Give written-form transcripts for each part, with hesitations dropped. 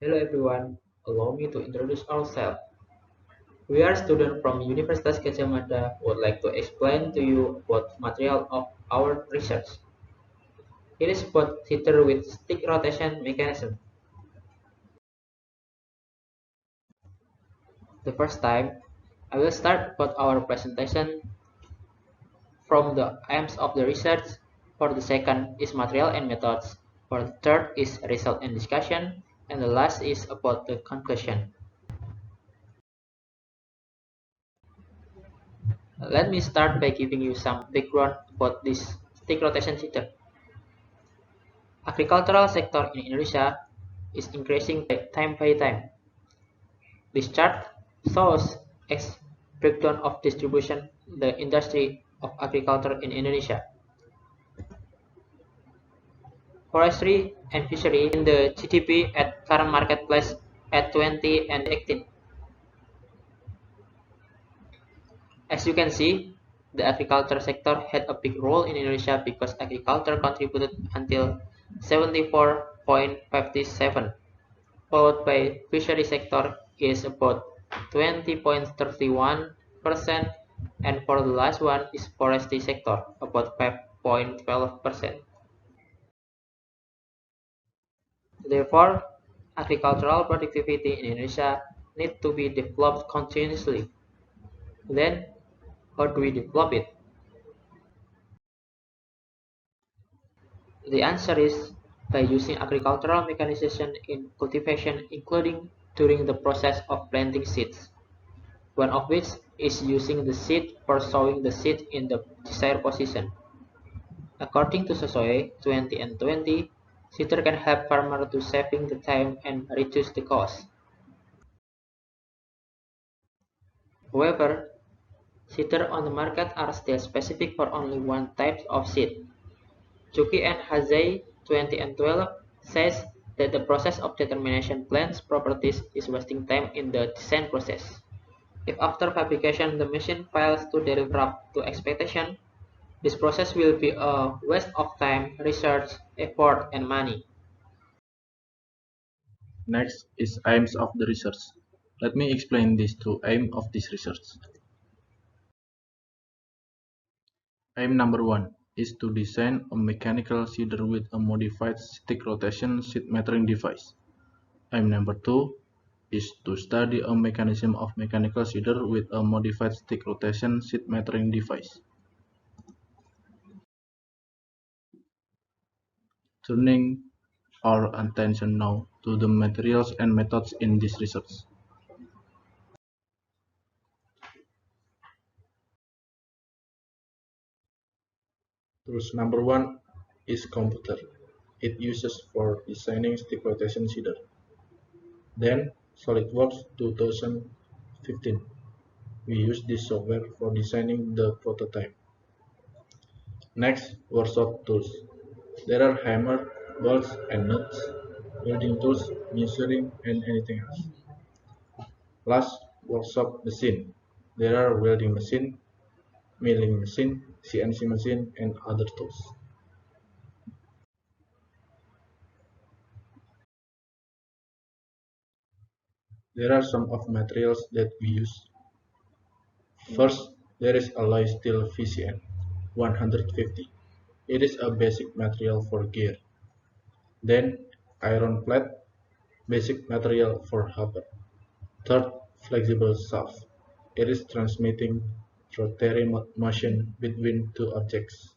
Hello everyone, allow me to introduce ourselves. We are students from Universitas Gadjah Mada who would like to explain to you about material of our research. It is about heater with stick rotation mechanism. The first time, I will start about our presentation from the aims of the research. For the second is material and methods. For the third is result and discussion. And the last is about the conclusion. Let me start by giving you some background about this stick rotation heater. Agricultural sector in Indonesia is increasing time by time. This chart shows a breakdown of distribution the industry of agriculture in Indonesia. Forestry and fishery in the GDP at current marketplace at 2018. As you can see, the agriculture sector had a big role in Indonesia because agriculture contributed until 74.57, followed by fishery sector is about 20.31%, and for the last one is forestry sector, about 5.12%. Therefore, agricultural productivity in Indonesia need to be developed continuously. Then, how do we develop it? The answer is by using agricultural mechanization in cultivation, including during the process of planting seeds, one of which is using the seed for sowing the seed in the desired position. According to Sosoe 20 and 20, seeder can help farmer to saving the time and reduce the cost. However, seeder on the market are still specific for only one type of seed. Chuki and Hazai 20 and 12 says that the process of determination plant's properties is wasting time in the design process. If after fabrication the machine fails to deliver up to expectation, this process will be a waste of time, research, effort, and money. Next is aims of the research. Let me explain these two aims of this research. Aim number 1 is to design a mechanical seeder with a modified stick rotation seed metering device. Aim number 2 is to study a mechanism of mechanical seeder with a modified stick rotation seed metering device. Turning our attention now to the materials and methods in this research. Tools number 1 is computer. It uses for designing stick rotation seeder. Then SolidWorks 2015. We use this software for designing the prototype. Next, workshop tools. There are hammer, bolts and nuts, welding tools, measuring and anything else. Last, workshop machine. There are welding machine, milling machine, CNC machine and other tools. There are some of materials that we use. First, there is alloy steel VCN 150. It is a basic material for gear. Then, iron plate, basic material for hopper. Third, flexible shaft. It is transmitting rotary motion between two objects.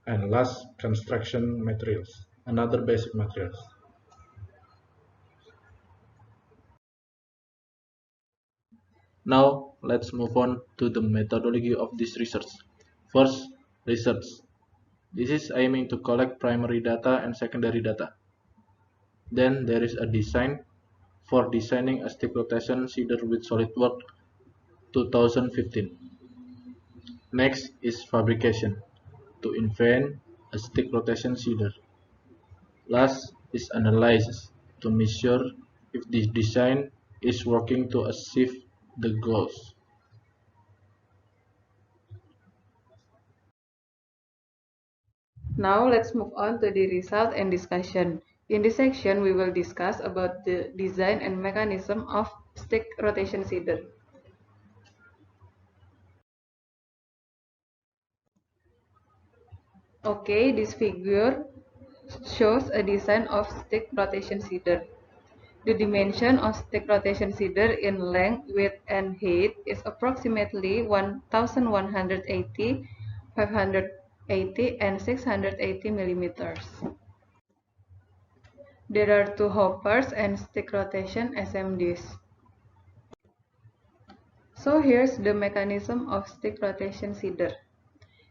And last, construction materials, another basic materials. Now, let's move on to the methodology of this research. First, research. This is aiming to collect primary data and secondary data. Then there is a design for designing a stick rotation seeder with SolidWorks 2015. Next is fabrication, to invent a stick rotation seeder. Last is analysis, to measure if this design is working to achieve the goals. Now let's move on to the result and discussion. In this section, we will discuss about the design and mechanism of stick rotation seeder. Okay, this figure shows a design of stick rotation seeder. The dimension of stick rotation seeder in length, width, and height is approximately 1180, 580, and 680 millimeters. There are two hoppers and stick rotation SMDs. So here's the mechanism of stick rotation seeder.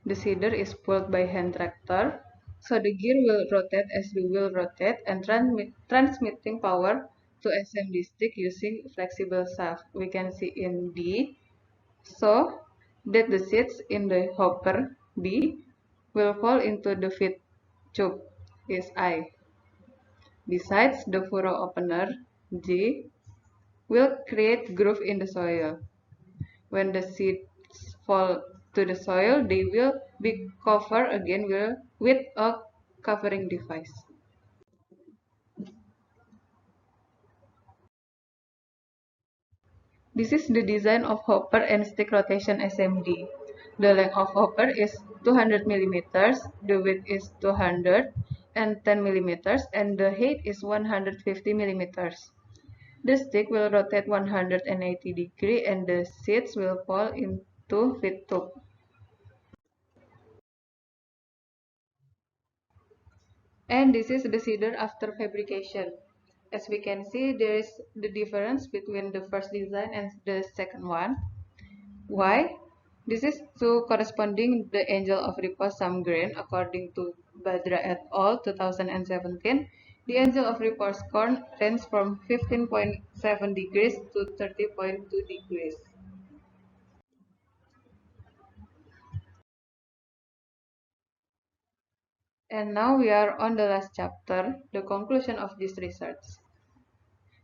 The seeder is pulled by hand tractor, so the gear will rotate as the wheel rotate and transmitting power to SMD stick using flexible shaft. We can see in D, so that the seeds in the hopper B will fall into the feed tube is I. Besides, the furrow opener J will create groove in the soil. When the seeds fall to the soil, they will be covered again with a covering device. This is the design of hopper and stick rotation SMD. The length of hopper is 200 millimeters, the width is 210 millimeters, and the height is 150 millimeters. The stick will rotate 180 degrees and the seeds will fall into feed tube. And this is the seeder after fabrication. As we can see, there is the difference between the first design and the second one. Why? This is to corresponding the angle of repose some grain according to Badra et al. 2017. The angle of repose corn ranges from 15.7 degrees to 30.2 degrees. And now we are on the last chapter, the conclusion of this research.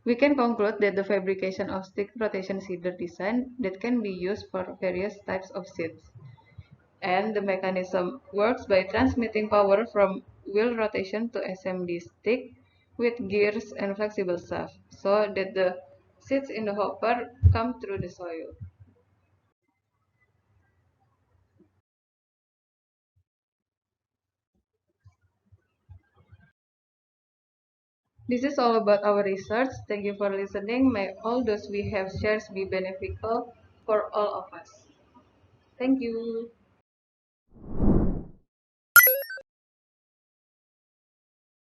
We can conclude that the fabrication of stick rotation seeder design that can be used for various types of seeds. And the mechanism works by transmitting power from wheel rotation to SMD stick with gears and flexible shaft so that the seeds in the hopper come through the soil. This is all about our research. Thank you for listening. May all those we have shared be beneficial for all of us. Thank you.